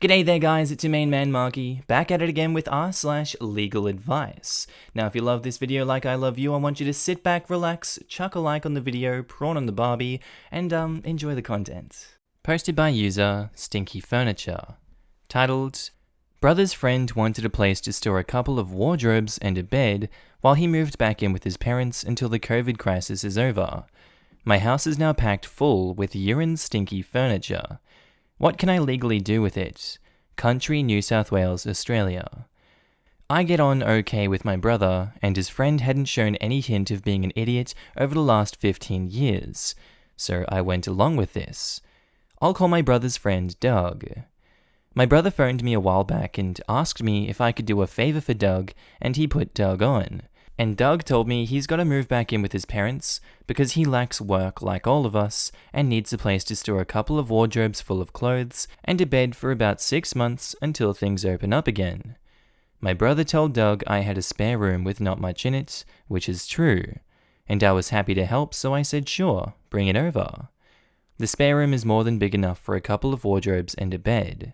G'day there guys, it's your main man Markee, back at it again with r/LegalAdvice. Now if you love this video like I love you, I want you to sit back, relax, chuck a like on the video, prawn on the Barbie, and enjoy the content. Posted by user Stinky Furniture. Titled, Brother's friend wanted a place to store a couple of wardrobes and a bed while he moved back in with his parents until the COVID crisis is over. My house is now packed full with urine stinky furniture. What can I legally do with it? Country, New South Wales, Australia. I get on okay with my brother, and his friend hadn't shown any hint of being an idiot over the last 15 years, so I went along with this. I'll call my brother's friend Doug. My brother phoned me a while back and asked me if I could do a favor for Doug, and he put Doug on. And Doug told me he's got to move back in with his parents because he lacks work like all of us and needs a place to store a couple of wardrobes full of clothes and a bed for about 6 months until things open up again. My brother told Doug I had a spare room with not much in it, which is true, and I was happy to help, so I said sure, bring it over. The spare room is more than big enough for a couple of wardrobes and a bed.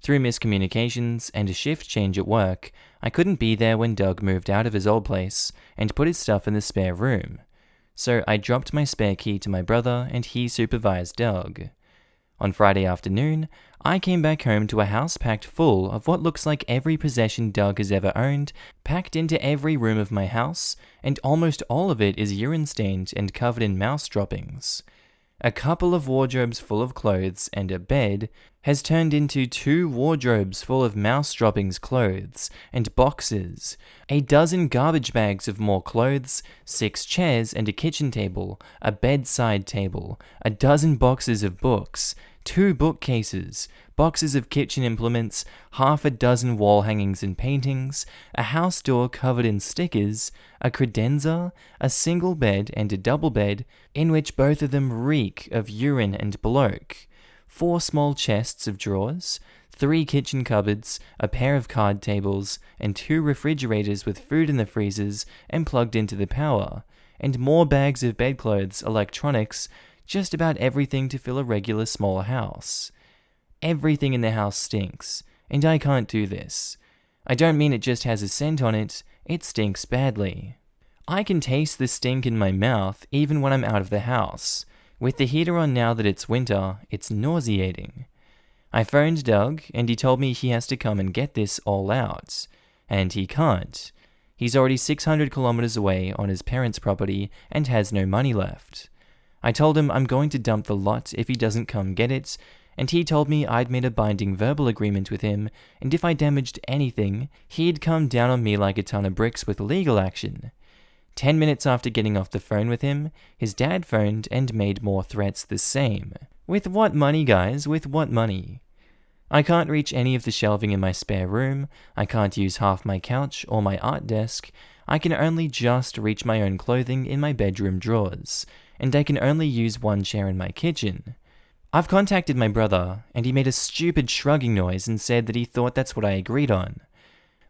Through miscommunications and a shift change at work, I couldn't be there when Doug moved out of his old place and put his stuff in the spare room. So I dropped my spare key to my brother and he supervised Doug. On Friday afternoon, I came back home to a house packed full of what looks like every possession Doug has ever owned, packed into every room of my house, and almost all of it is urine-stained and covered in mouse droppings. A couple of wardrobes full of clothes and a bed has turned into 2 wardrobes full of mouse droppings clothes and boxes, a dozen garbage bags of more clothes, 6 chairs and a kitchen table, a bedside table, a dozen boxes of books, 2 bookcases, boxes of kitchen implements, half a dozen wall hangings and paintings, a house door covered in stickers, a credenza, a single bed and a double bed, in which both of them reek of urine and bloke, 4 small chests of drawers, 3 kitchen cupboards, a pair of card tables, and 2 refrigerators with food in the freezers and plugged into the power, and more bags of bedclothes, electronics, just about everything to fill a regular small house. Everything in the house stinks, and I can't do this. I don't mean it just has a scent on it, it stinks badly. I can taste the stink in my mouth even when I'm out of the house. With the heater on now that it's winter, it's nauseating. I phoned Doug, and he told me he has to come and get this all out. And he can't. He's already 600 kilometers away on his parents' property and has no money left. I told him I'm going to dump the lot if he doesn't come get it, and he told me I'd made a binding verbal agreement with him, and if I damaged anything, he'd come down on me like a ton of bricks with legal action. 10 minutes after getting off the phone with him, his dad phoned and made more threats the same. With what money, guys? With what money? I can't reach any of the shelving in my spare room, I can't use half my couch or my art desk, I can only just reach my own clothing in my bedroom drawers, and I can only use one chair in my kitchen. I've contacted my brother, and he made a stupid shrugging noise and said that he thought that's what I agreed on.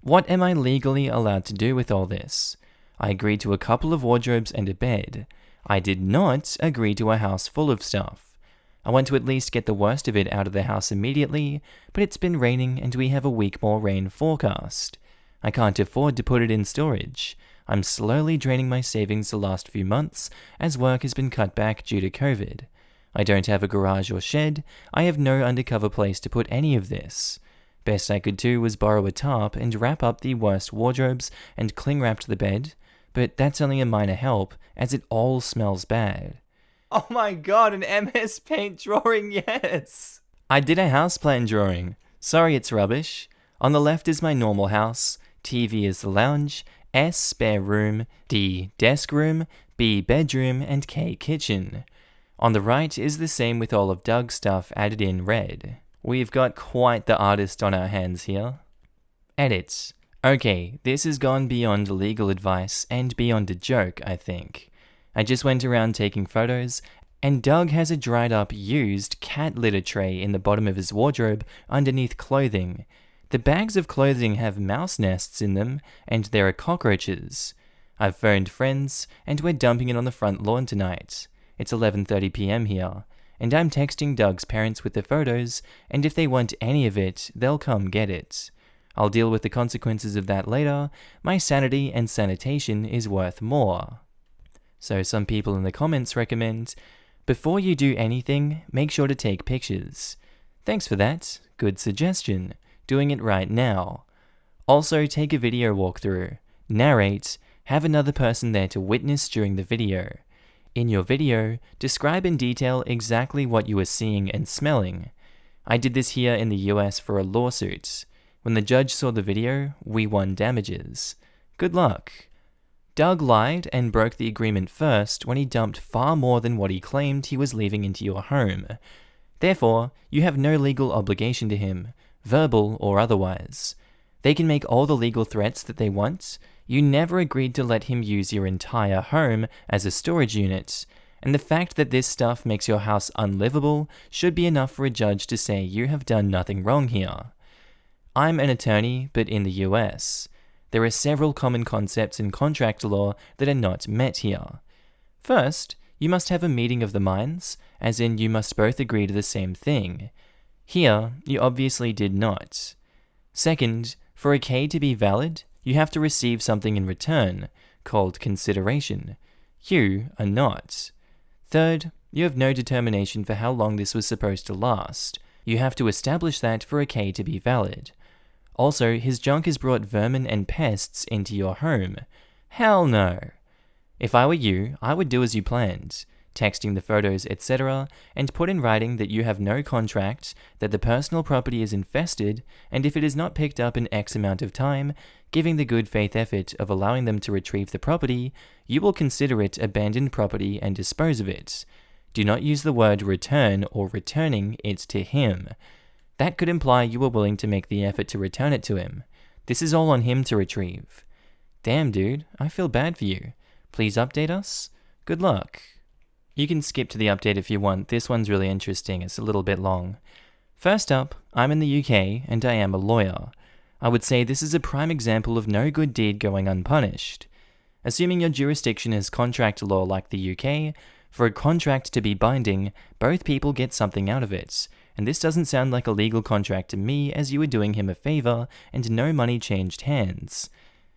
What am I legally allowed to do with all this? I agreed to a couple of wardrobes and a bed. I did not agree to a house full of stuff. I want to at least get the worst of it out of the house immediately, but it's been raining and we have a week more rain forecast. I can't afford to put it in storage. I'm slowly draining my savings the last few months as work has been cut back due to COVID. I don't have a garage or shed. I have no undercover place to put any of this. Best I could do was borrow a tarp and wrap up the worst wardrobes and cling wrap the bed, but that's only a minor help as it all smells bad. Oh my god, an MS Paint drawing, yes! I did a house plan drawing. Sorry it's rubbish. On the left is my normal house, TV is the lounge, S spare room, D desk room, B bedroom, and K kitchen. On the right is the same with all of Doug's stuff added in red. We've got quite the artist on our hands here. Edits. Okay, this has gone beyond legal advice and beyond a joke, I think. I just went around taking photos, and Doug has a dried up, used cat litter tray in the bottom of his wardrobe underneath clothing. The bags of clothing have mouse nests in them, and there are cockroaches. I've phoned friends, and we're dumping it on the front lawn tonight. It's 11:30 PM here. and I'm texting Doug's parents with the photos, and if they want any of it, they'll come get it. I'll deal with the consequences of that later. My sanity and sanitation is worth more. So some people in the comments recommend, before you do anything, make sure to take pictures. Thanks for that. Good suggestion. Doing it right now. Also, take a video walkthrough. Narrate. Have another person there to witness during the video. In your video, describe in detail exactly what you were seeing and smelling. I did this here in the US for a lawsuit. When the judge saw the video, we won damages. Good luck. Doug lied and broke the agreement first when he dumped far more than what he claimed he was leaving into your home. Therefore, you have no legal obligation to him, verbal or otherwise. They can make all the legal threats that they want. You never agreed to let him use your entire home as a storage unit, and the fact that this stuff makes your house unlivable should be enough for a judge to say you have done nothing wrong here. I'm an attorney, but in the US. There are several common concepts in contract law that are not met here. First, you must have a meeting of the minds, as in you must both agree to the same thing. Here, you obviously did not. Second, for a K to be valid, you have to receive something in return, called consideration. You are not. Third, you have no determination for how long this was supposed to last. You have to establish that for a K to be valid. Also, his junk has brought vermin and pests into your home. Hell no. If I were you, I would do as you planned, texting the photos, etc., and put in writing that you have no contract, that the personal property is infested, and if it is not picked up in X amount of time, giving the good faith effort of allowing them to retrieve the property, you will consider it abandoned property and dispose of it. Do not use the word return or returning it to him. That could imply you were willing to make the effort to return it to him. This is all on him to retrieve. Damn, dude, I feel bad for you. Please update us. Good luck. You can skip to the update if you want. This one's really interesting. It's a little bit long. First up, I'm in the UK and I am a lawyer. I would say this is a prime example of no good deed going unpunished. Assuming your jurisdiction is contract law like the UK, for a contract to be binding, both people get something out of it, and this doesn't sound like a legal contract to me as you were doing him a favor and no money changed hands.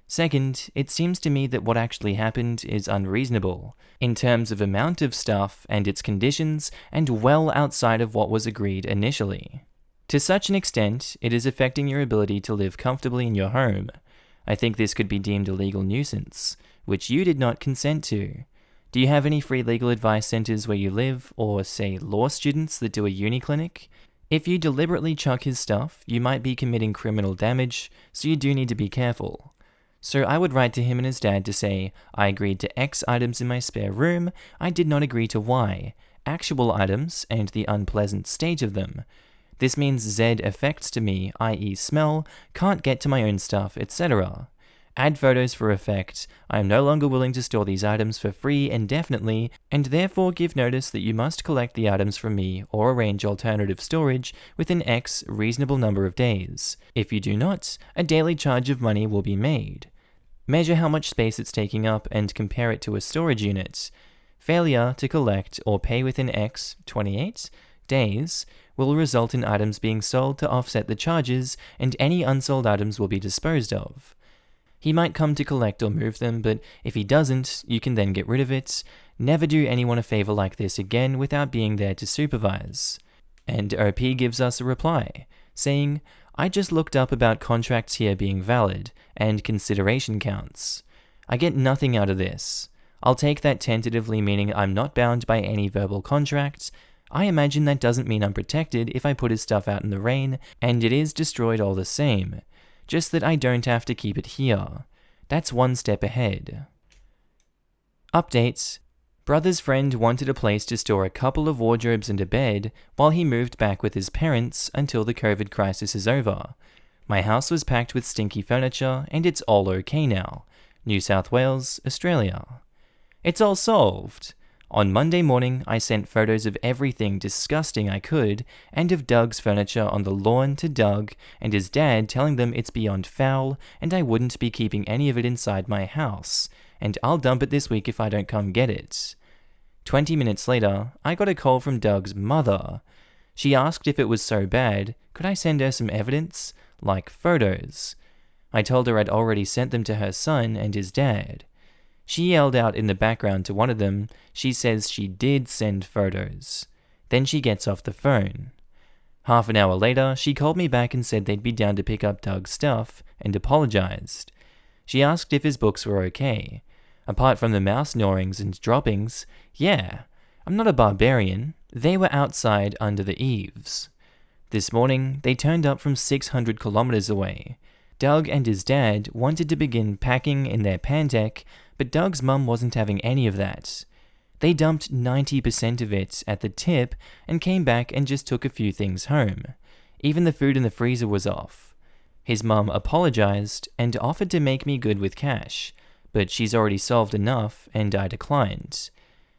Second, it seems to me that what actually happened is unreasonable, in terms of amount of stuff and its conditions, and well outside of what was agreed initially. To such an extent, it is affecting your ability to live comfortably in your home. I think this could be deemed a legal nuisance, which you did not consent to. Do you have any free legal advice centers where you live, or say law students that do a uni clinic? If you deliberately chuck his stuff, you might be committing criminal damage, so you do need to be careful. So I would write to him and his dad to say, I agreed to X items in my spare room, I did not agree to Y, actual items and the unpleasant state of them. This means Z effects to me, i.e. smell, can't get to my own stuff, etc. Add photos for effect. I am no longer willing to store these items for free indefinitely, and therefore give notice that you must collect the items from me or arrange alternative storage within X reasonable number of days. If you do not, a daily charge of money will be made. Measure how much space it's taking up and compare it to a storage unit. Failure to collect or pay within X, 28, days will result in items being sold to offset the charges, and any unsold items will be disposed of. He might come to collect or move them, but if he doesn't, you can then get rid of it. Never do anyone a favor like this again without being there to supervise. And OP gives us a reply, saying, I just looked up about contracts here being valid, and consideration counts. I get nothing out of this. I'll take that tentatively, meaning I'm not bound by any verbal contract. I imagine that doesn't mean I'm protected if I put his stuff out in the rain, and it is destroyed all the same. Just that I don't have to keep it here. That's one step ahead. Updates. Brother's friend wanted a place to store a couple of wardrobes and a bed while he moved back with his parents until the COVID crisis is over. My house was packed with stinky furniture and it's all okay now. New South Wales, Australia. It's all solved. On Monday morning, I sent photos of everything disgusting I could, and of Doug's furniture on the lawn to Doug and his dad, telling them it's beyond foul and I wouldn't be keeping any of it inside my house, and I'll dump it this week if I don't come get it. 20 minutes later, I got a call from Doug's mother. She asked if it was so bad, could I send her some evidence, like photos. I told her I'd already sent them to her son and his dad. She yelled out in the background to one of them, she says she did send photos. Then she gets off the phone. Half an hour later, she called me back and said they'd be down to pick up Doug's stuff, and apologized. She asked if his books were okay. Apart from the mouse gnawings and droppings, yeah, I'm not a barbarian. They were outside under the eaves. This morning, they turned up from 600 kilometers away. Doug and his dad wanted to begin packing in their Pandec, but Doug's mum wasn't having any of that. They dumped 90% of it at the tip and came back and just took a few things home. Even the food in the freezer was off. His mum apologized and offered to make me good with cash, but she's already solved enough and I declined.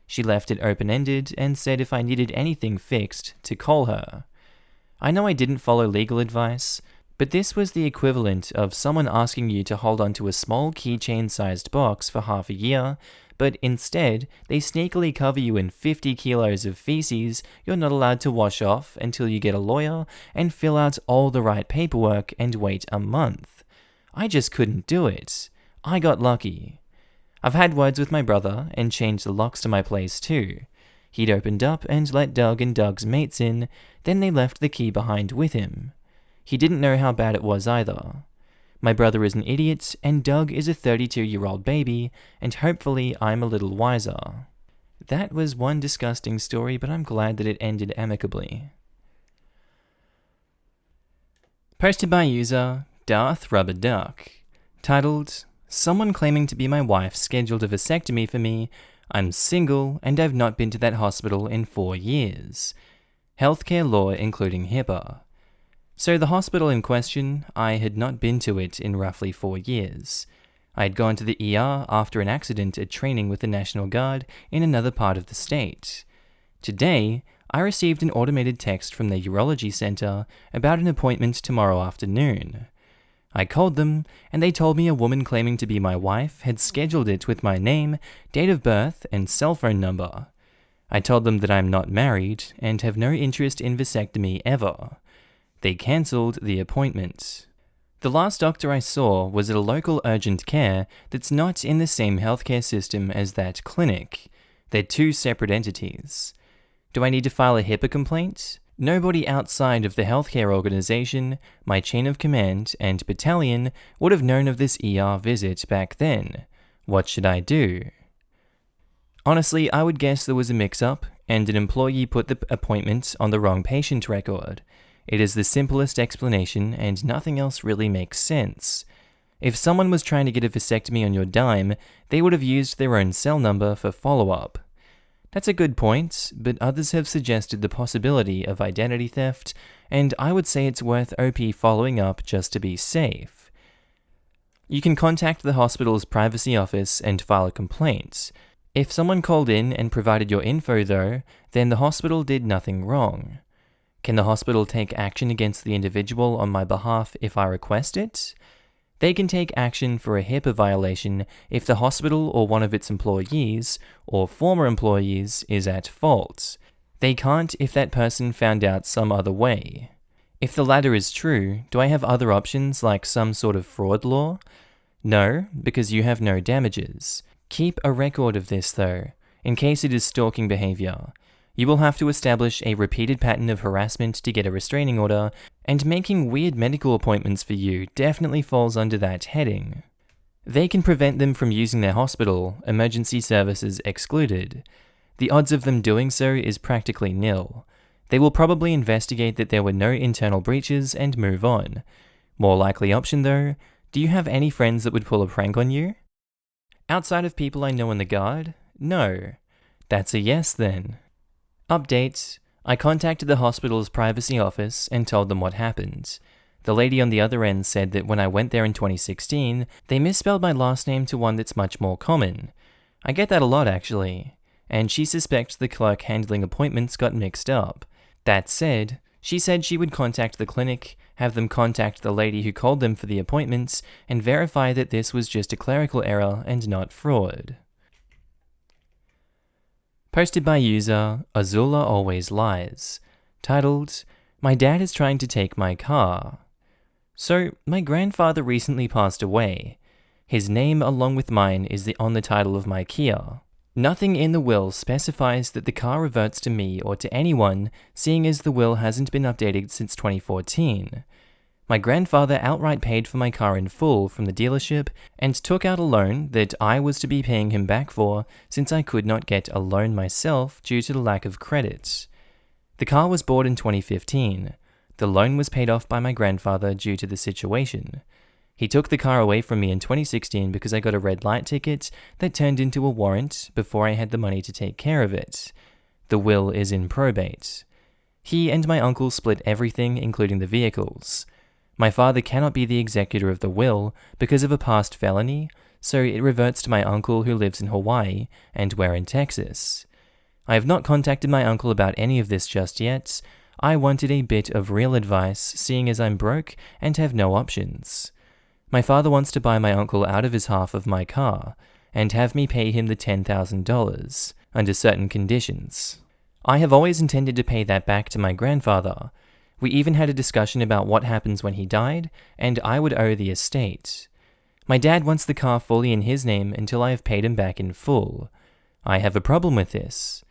She left it open-ended and said if I needed anything fixed, to call her. I know I didn't follow legal advice, but this was the equivalent of someone asking you to hold onto a small keychain-sized box for half a year, but instead, they sneakily cover you in 50 kilos of feces you're not allowed to wash off until you get a lawyer and fill out all the right paperwork and wait a month. I just couldn't do it. I got lucky. I've had words with my brother and changed the locks to my place too. He'd opened up and let Doug and Doug's mates in, then they left the key behind with him. He didn't know how bad it was either. My brother is an idiot, and Doug is a 32-year-old baby, and hopefully I'm a little wiser. That was one disgusting story, but I'm glad that it ended amicably. Posted by user Darth Rubber Duck. Titled, Someone claiming to be my wife scheduled a vasectomy for me. I'm single, and I've not been to that hospital in 4 years. Healthcare law including HIPAA. So the hospital in question, I had not been to it in roughly 4 years. I had gone to the ER after an accident at training with the National Guard in another part of the state. Today, I received an automated text from the urology center about an appointment tomorrow afternoon. I called them, and they told me a woman claiming to be my wife had scheduled it with my name, date of birth, and cell phone number. I told them that I'm not married and have no interest in vasectomy ever. They cancelled the appointment. The last doctor I saw was at a local urgent care that's not in the same healthcare system as that clinic. They're two separate entities. Do I need to file a HIPAA complaint? Nobody outside of the healthcare organization, my chain of command, and battalion would have known of this ER visit back then. What should I do? Honestly, I would guess there was a mix-up, and an employee put the appointment on the wrong patient record. It is the simplest explanation, and nothing else really makes sense. If someone was trying to get a vasectomy on your dime, they would have used their own cell number for follow-up. That's a good point, but others have suggested the possibility of identity theft, and I would say it's worth OP following up just to be safe. You can contact the hospital's privacy office and file a complaint. If someone called in and provided your info though, then the hospital did nothing wrong. Can the hospital take action against the individual on my behalf if I request it? They can take action for a HIPAA violation if the hospital or one of its employees, or former employees, is at fault. They can't if that person found out some other way. If the latter is true, do I have other options like some sort of fraud law? No, because you have no damages. Keep a record of this though, in case it is stalking behavior. You will have to establish a repeated pattern of harassment to get a restraining order, and making weird medical appointments for you definitely falls under that heading. They can prevent them from using their hospital, emergency services excluded. The odds of them doing so is practically nil. They will probably investigate that there were no internal breaches and move on. More likely option though, do you have any friends that would pull a prank on you? Outside of people I know in the Guard? No. That's a yes then. Update. I contacted the hospital's privacy office and told them what happened. The lady on the other end said that when I went there in 2016, they misspelled my last name to one that's much more common. I get that a lot actually. And she suspects the clerk handling appointments got mixed up. That said, she said she would contact the clinic, have them contact the lady who called them for the appointments, and verify that this was just a clerical error and not fraud. Posted by user Azula Always Lies. Titled, "My dad is trying to take my car." So, my grandfather recently passed away. His name along with mine is on the title of my Kia. Nothing in the will specifies that the car reverts to me or to anyone, seeing as the will hasn't been updated since 2014. My grandfather outright paid for my car in full from the dealership and took out a loan that I was to be paying him back for since I could not get a loan myself due to the lack of credit. The car was bought in 2015. The loan was paid off by my grandfather due to the situation. He took the car away from me in 2016 because I got a red light ticket that turned into a warrant before I had the money to take care of it. The will is in probate. He and my uncle split everything, including the vehicles. My father cannot be the executor of the will because of a past felony, so it reverts to my uncle who lives in Hawaii and we're in Texas. I have not contacted my uncle about any of this just yet. I wanted a bit of real advice, seeing as I'm broke and have no options. My father wants to buy my uncle out of his half of my car, and have me pay him the $10,000, under certain conditions. I have always intended to pay that back to my grandfather. We even had a discussion about what happens when he died, and I would owe the estate. My dad wants the car fully in his name until I have paid him back in full. I have a problem with this.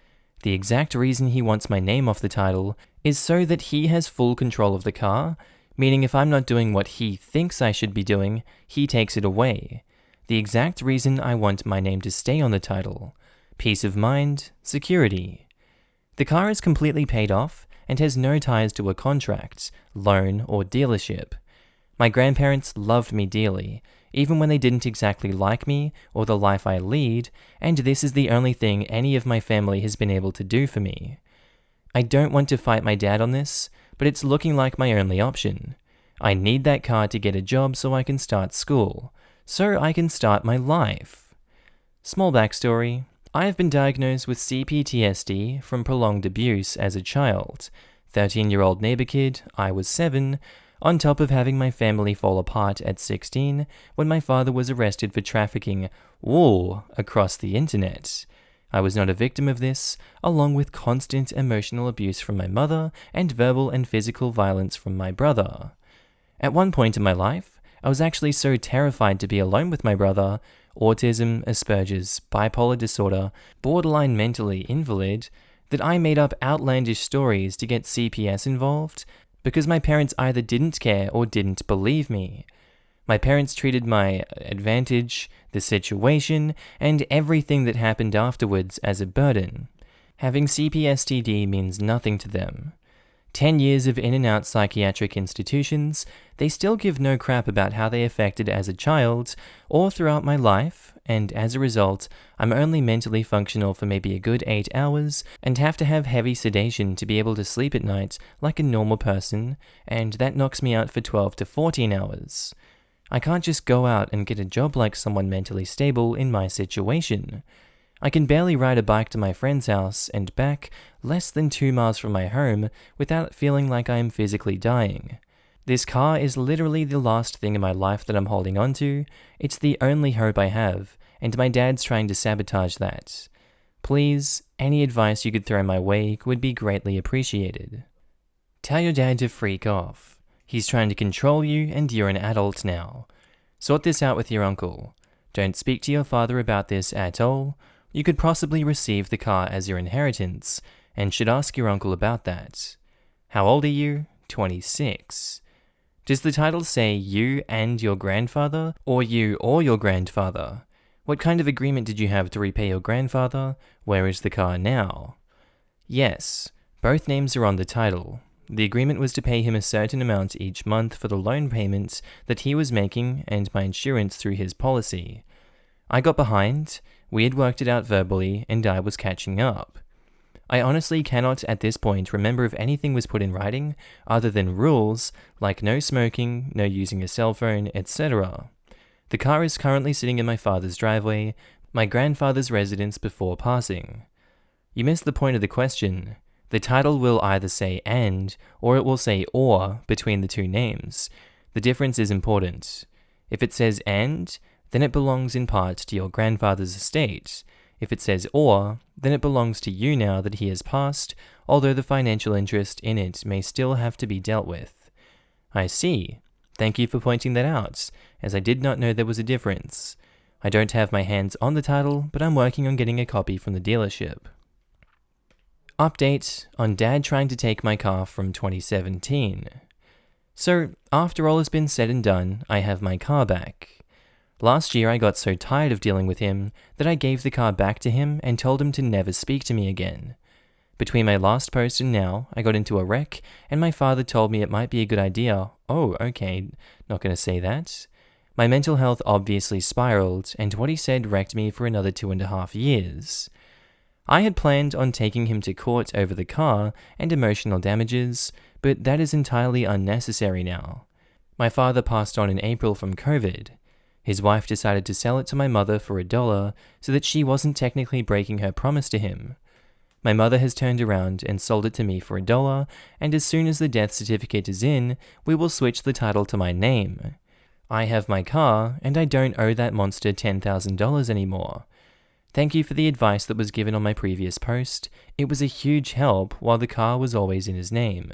The exact reason he wants my name off the title is so that he has full control of the car, meaning if I'm not doing what he thinks I should be doing, he takes it away. The exact reason I want my name to stay on the title. Peace of mind, security. The car is completely paid off and has no ties to a contract, loan, or dealership. My grandparents loved me dearly, even when they didn't exactly like me or the life I lead, and this is the only thing any of my family has been able to do for me. I don't want to fight my dad on this, but it's looking like my only option. I need that car to get a job so I can start school, so I can start my life. Small backstory. I have been diagnosed with CPTSD from prolonged abuse as a child. 13-year-old neighbor kid, I was 7, on top of having my family fall apart at 16 when my father was arrested for trafficking wool across the internet. I was not a victim of this, along with constant emotional abuse from my mother and verbal and physical violence from my brother. At one point in my life, I was actually so terrified to be alone with my brother, autism, Asperger's, bipolar disorder, borderline mentally invalid, that I made up outlandish stories to get CPS involved because my parents either didn't care or didn't believe me. My parents treated my advantage, the situation, and everything that happened afterwards as a burden. Having CPSTD means nothing to them. 10 years of in and out psychiatric institutions, they still give no crap about how they affected as a child or throughout my life, and as a result, I'm only mentally functional for maybe a good 8 hours and have to have heavy sedation to be able to sleep at night like a normal person, and that knocks me out for 12 to 14 hours. I can't just go out and get a job like someone mentally stable in my situation. I can barely ride a bike to my friend's house and back less than 2 miles from my home without feeling like I am physically dying. This car is literally the last thing in my life that I'm holding on to. It's the only hope I have, and my dad's trying to sabotage that. Please, any advice you could throw my way would be greatly appreciated. Tell your dad to freak off. He's trying to control you and you're an adult now. Sort this out with your uncle. Don't speak to your father about this at all. You could possibly receive the car as your inheritance, and should ask your uncle about that. How old are you? 26. Does the title say you and your grandfather, or you or your grandfather? What kind of agreement did you have to repay your grandfather? Where is the car now? Yes, both names are on the title. The agreement was to pay him a certain amount each month for the loan payments that he was making and my insurance through his policy. I got behind, we had worked it out verbally, and I was catching up. I honestly cannot at this point remember if anything was put in writing other than rules like no smoking, no using a cell phone, etc. The car is currently sitting in my father's driveway, my grandfather's residence before passing. You missed the point of the question. The title will either say and, or it will say or between the two names. The difference is important. If it says and, then it belongs in part to your grandfather's estate. If it says or, then it belongs to you now that he has passed, although the financial interest in it may still have to be dealt with. I see. Thank you for pointing that out, as I did not know there was a difference. I don't have my hands on the title, but I'm working on getting a copy from the dealership. Update on Dad trying to take my car from 2017. So, after all has been said and done, I have my car back. Last year I got so tired of dealing with him that I gave the car back to him and told him to never speak to me again. Between my last post and now, I got into a wreck, and my father told me it might be a good idea. Oh, okay, not gonna say that. My mental health obviously spiraled, and what he said wrecked me for another 2.5 years. I had planned on taking him to court over the car and emotional damages, but that is entirely unnecessary now. My father passed on in April from COVID. His wife decided to sell it to my mother for $1 so that she wasn't technically breaking her promise to him. My mother has turned around and sold it to me for $1, and as soon as the death certificate is in, we will switch the title to my name. I have my car, and I don't owe that monster $10,000 anymore. Thank you for the advice that was given on my previous post. It was a huge help while the car was always in his name.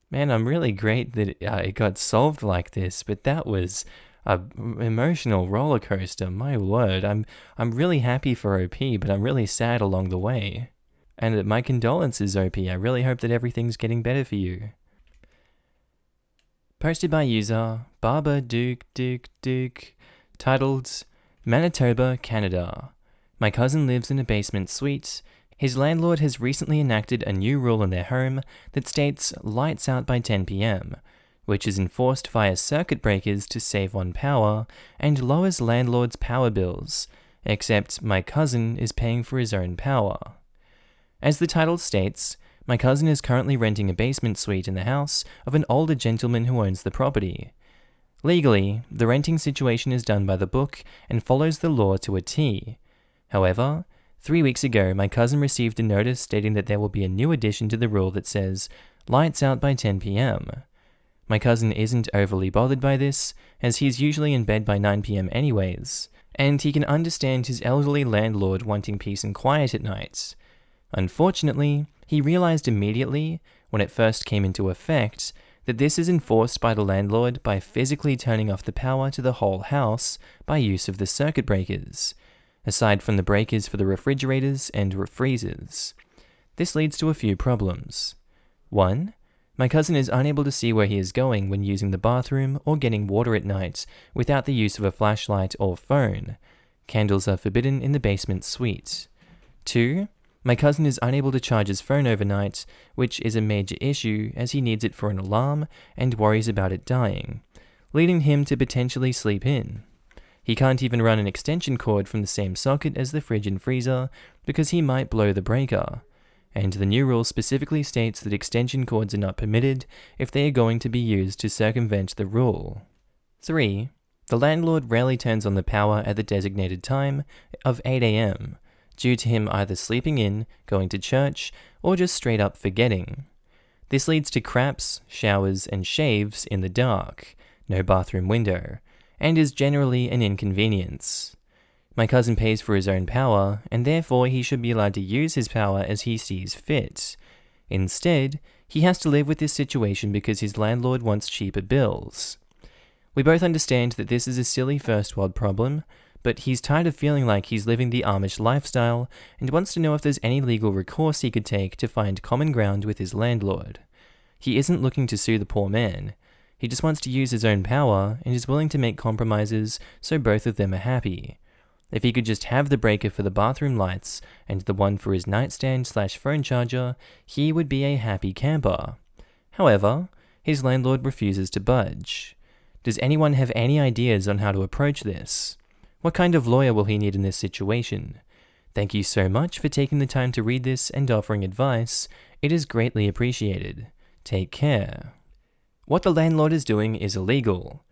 Man, I'm really great that it got solved like this, but that was an emotional roller coaster, my word. I'm really happy for OP, but I'm really sad along the way. And my condolences, OP. I really hope that everything's getting better for you. Posted by user Barbara Duke, titled Manitoba, Canada. My cousin lives in a basement suite. His landlord has recently enacted a new rule in their home that states lights out by 10 p.m., which is enforced via circuit breakers to save on power and lowers landlord's power bills, except my cousin is paying for his own power. As the title states, my cousin is currently renting a basement suite in the house of an older gentleman who owns the property. Legally, the renting situation is done by the book and follows the law to a T. However, 3 weeks ago, my cousin received a notice stating that there will be a new addition to the rule that says, lights out by 10 p.m. My cousin isn't overly bothered by this, as he's usually in bed by 9 p.m. anyways, and he can understand his elderly landlord wanting peace and quiet at night. Unfortunately, he realized immediately, when it first came into effect, that this is enforced by the landlord by physically turning off the power to the whole house by use of the circuit breakers, aside from the breakers for the refrigerators and freezers. This leads to a few problems. 1. My cousin is unable to see where he is going when using the bathroom or getting water at night without the use of a flashlight or phone. Candles are forbidden in the basement suite. 2. My cousin is unable to charge his phone overnight, which is a major issue as he needs it for an alarm and worries about it dying, leading him to potentially sleep in. He can't even run an extension cord from the same socket as the fridge and freezer because he might blow the breaker. And the new rule specifically states that extension cords are not permitted if they are going to be used to circumvent the rule. 3. The landlord rarely turns on the power at the designated time of 8 a.m., due to him either sleeping in, going to church, or just straight up forgetting. This leads to craps, showers, and shaves in the dark, no bathroom window, and is generally an inconvenience. My cousin pays for his own power, and therefore he should be allowed to use his power as he sees fit. Instead, he has to live with this situation because his landlord wants cheaper bills. We both understand that this is a silly first world problem, but he's tired of feeling like he's living the Amish lifestyle and wants to know if there's any legal recourse he could take to find common ground with his landlord. He isn't looking to sue the poor man. He just wants to use his own power and is willing to make compromises so both of them are happy. If he could just have the breaker for the bathroom lights and the one for his nightstand/phone charger, he would be a happy camper. However, his landlord refuses to budge. Does anyone have any ideas on how to approach this? What kind of lawyer will he need in this situation? Thank you so much for taking the time to read this and offering advice. It is greatly appreciated. Take care. What the landlord is doing is illegal.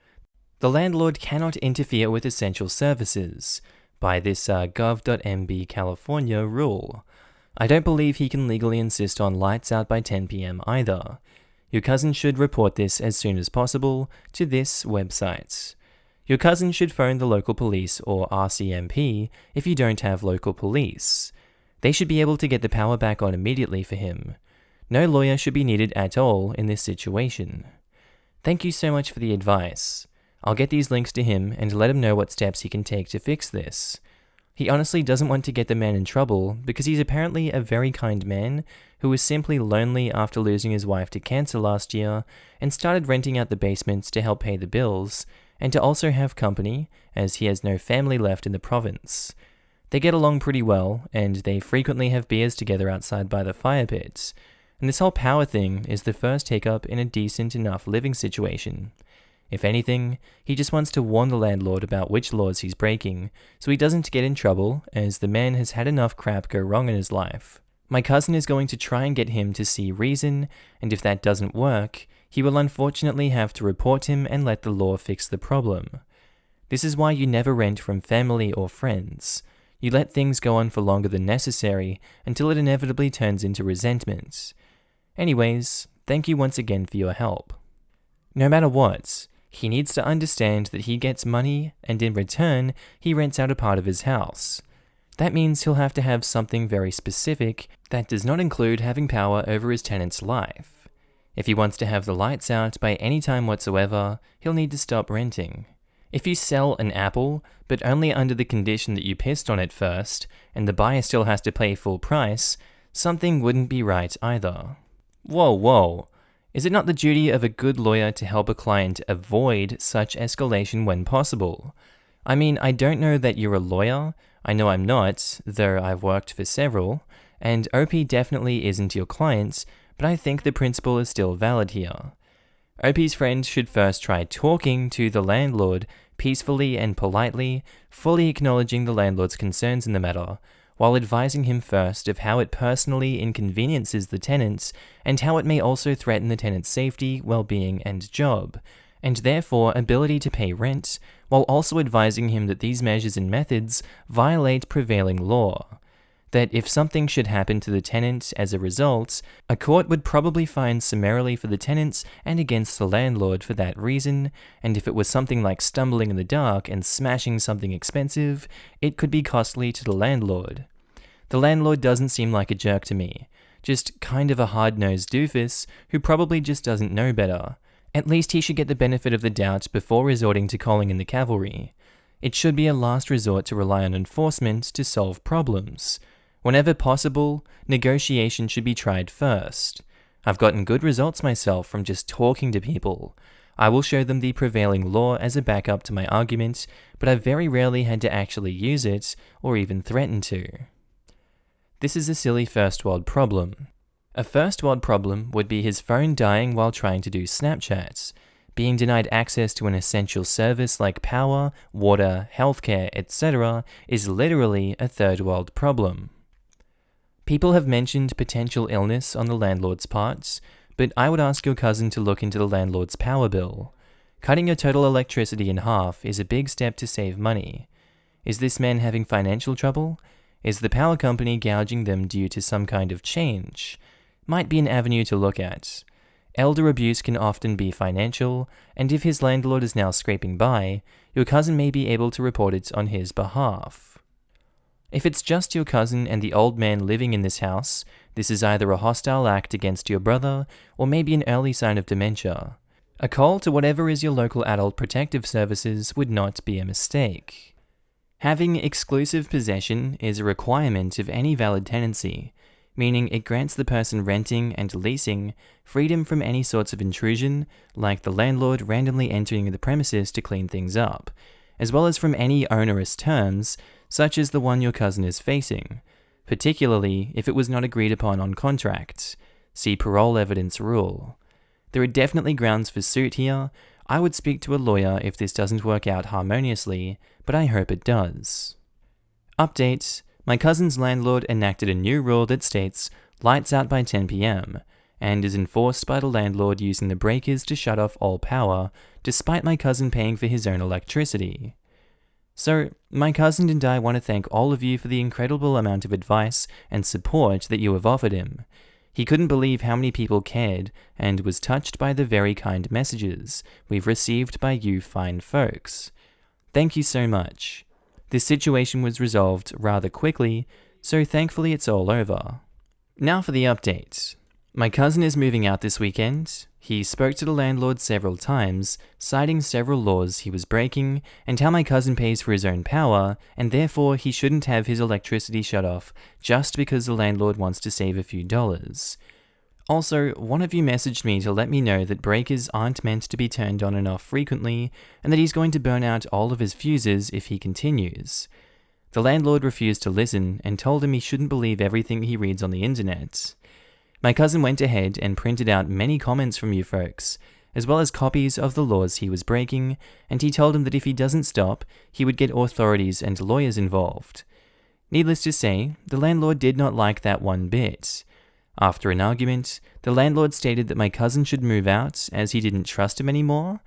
The landlord cannot interfere with essential services by this gov.mb California rule. I don't believe he can legally insist on lights out by 10 p.m. either. Your cousin should report this as soon as possible to this website. Your cousin should phone the local police or RCMP if you don't have local police. They should be able to get the power back on immediately for him. No lawyer should be needed at all in this situation. Thank you so much for the advice. I'll get these links to him and let him know what steps he can take to fix this. He honestly doesn't want to get the man in trouble because he's apparently a very kind man who was simply lonely after losing his wife to cancer last year and started renting out the basement to help pay the bills and to also have company as he has no family left in the province. They get along pretty well and they frequently have beers together outside by the fire pit. And this whole power thing is the first hiccup in a decent enough living situation. If anything, he just wants to warn the landlord about which laws he's breaking, so he doesn't get in trouble, as the man has had enough crap go wrong in his life. My cousin is going to try and get him to see reason, and if that doesn't work, he will unfortunately have to report him and let the law fix the problem. This is why you never rent from family or friends. You let things go on for longer than necessary until it inevitably turns into resentment. Anyways, thank you once again for your help. No matter what, he needs to understand that he gets money and in return, he rents out a part of his house. That means he'll have to have something very specific that does not include having power over his tenant's life. If he wants to have the lights out by any time whatsoever, he'll need to stop renting. If you sell an apple, but only under the condition that you pissed on it first, and the buyer still has to pay full price, something wouldn't be right either. Whoa. Is it not the duty of a good lawyer to help a client avoid such escalation when possible? I mean, I don't know that you're a lawyer. I know I'm not, though I've worked for several, and OP definitely isn't your client, but I think the principle is still valid here. OP's friend should first try talking to the landlord peacefully and politely, fully acknowledging the landlord's concerns in the matter, while advising him first of how it personally inconveniences the tenants and how it may also threaten the tenant's safety, well-being, and job, and therefore ability to pay rent, while also advising him that these measures and methods violate prevailing law. That if something should happen to the tenant as a result, a court would probably fine summarily for the tenants and against the landlord for that reason, and if it was something like stumbling in the dark and smashing something expensive, it could be costly to the landlord. The landlord doesn't seem like a jerk to me, just kind of a hard-nosed doofus who probably just doesn't know better. At least he should get the benefit of the doubt before resorting to calling in the cavalry. It should be a last resort to rely on enforcement to solve problems. Whenever possible, negotiation should be tried first. I've gotten good results myself from just talking to people. I will show them the prevailing law as a backup to my argument, but I've very rarely had to actually use it, or even threaten to. This is a silly first world problem. A first world problem would be his phone dying while trying to do Snapchat. Being denied access to an essential service like power, water, healthcare, etc. is literally a third world problem. People have mentioned potential illness on the landlord's part, but I would ask your cousin to look into the landlord's power bill. Cutting your total electricity in half is a big step to save money. Is this man having financial trouble? Is the power company gouging them due to some kind of change? Might be an avenue to look at. Elder abuse can often be financial, and if his landlord is now scraping by, your cousin may be able to report it on his behalf. If it's just your cousin and the old man living in this house, this is either a hostile act against your brother, or maybe an early sign of dementia. A call to whatever is your local adult protective services would not be a mistake. Having exclusive possession is a requirement of any valid tenancy, meaning it grants the person renting and leasing freedom from any sorts of intrusion, like the landlord randomly entering the premises to clean things up, as well as from any onerous terms, such as the one your cousin is facing, particularly if it was not agreed upon on contract. See parole evidence rule. There are definitely grounds for suit here. I would speak to a lawyer if this doesn't work out harmoniously, but I hope it does. Update: my cousin's landlord enacted a new rule that states lights out by 10 p.m. and is enforced by the landlord using the breakers to shut off all power, despite my cousin paying for his own electricity. So, my cousin and I want to thank all of you for the incredible amount of advice and support that you have offered him. He couldn't believe how many people cared and was touched by the very kind messages we've received by you fine folks. Thank you so much. This situation was resolved rather quickly, so thankfully it's all over. Now for the update. My cousin is moving out this weekend. He spoke to the landlord several times, citing several laws he was breaking, and how my cousin pays for his own power, and therefore he shouldn't have his electricity shut off just because the landlord wants to save a few dollars. Also, one of you messaged me to let me know that breakers aren't meant to be turned on and off frequently, and that he's going to burn out all of his fuses if he continues. The landlord refused to listen and told him he shouldn't believe everything he reads on the internet. My cousin went ahead and printed out many comments from you folks, as well as copies of the laws he was breaking, and he told him that if he doesn't stop, he would get authorities and lawyers involved. Needless to say, the landlord did not like that one bit. After an argument, the landlord stated that my cousin should move out as he didn't trust him anymore?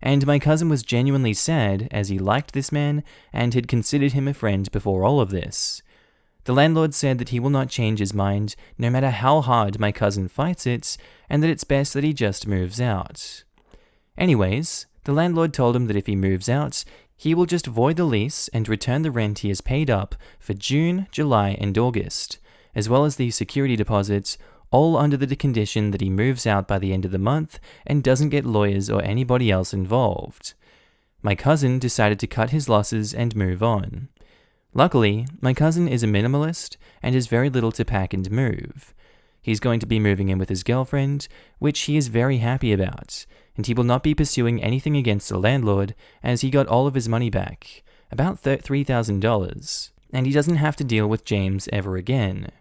And my cousin was genuinely sad as he liked this man and had considered him a friend before all of this. The landlord said that he will not change his mind no matter how hard my cousin fights it, and that it's best that he just moves out. Anyways, the landlord told him that if he moves out, he will just void the lease and return the rent he has paid up for June, July, and August, as well as the security deposits, all under the condition that he moves out by the end of the month and doesn't get lawyers or anybody else involved. My cousin decided to cut his losses and move on. Luckily, my cousin is a minimalist and has very little to pack and move. He's going to be moving in with his girlfriend, which he is very happy about, and he will not be pursuing anything against the landlord as he got all of his money back, about $3,000, and he doesn't have to deal with James ever again.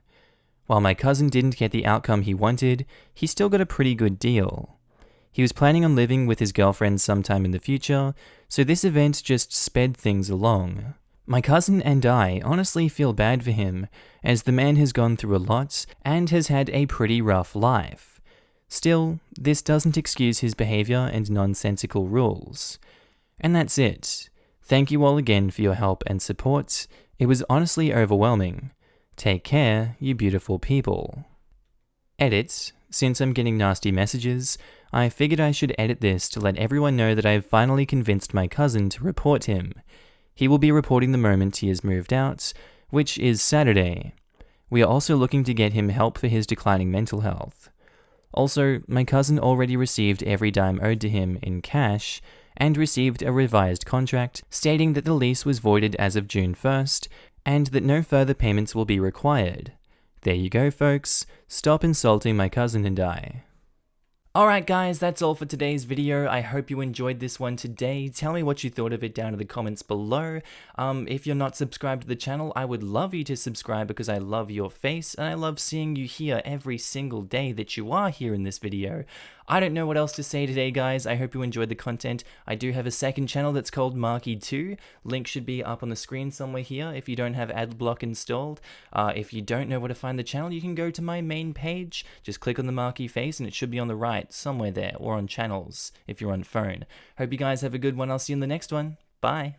While my cousin didn't get the outcome he wanted, he still got a pretty good deal. He was planning on living with his girlfriend sometime in the future, so this event just sped things along. My cousin and I honestly feel bad for him, as the man has gone through a lot and has had a pretty rough life. Still, this doesn't excuse his behavior and nonsensical rules. And that's it. Thank you all again for your help and support. It was honestly overwhelming. Take care, you beautiful people. Edit. Since I'm getting nasty messages, I figured I should edit this to let everyone know that I have finally convinced my cousin to report him. He will be reporting the moment he has moved out, which is Saturday. We are also looking to get him help for his declining mental health. Also, my cousin already received every dime owed to him in cash, and received a revised contract stating that the lease was voided as of June 1st, and that no further payments will be required. There you go, folks. Stop insulting my cousin and I. Alright guys, that's all for today's video. I hope you enjoyed this one today. Tell me what you thought of it down in the comments below. If you're not subscribed to the channel, I would love you to subscribe because I love your face and I love seeing you here every single day that you are here in this video. I don't know what else to say today, guys. I hope you enjoyed the content. I do have a second channel that's called Markee 2. Link should be up on the screen somewhere here if you don't have adblock installed. If you don't know where to find the channel, you can go to my main page. Just click on the Markee face and it should be on the right somewhere there, or on channels if you're on phone. Hope you guys have a good one. I'll see you in the next one. Bye.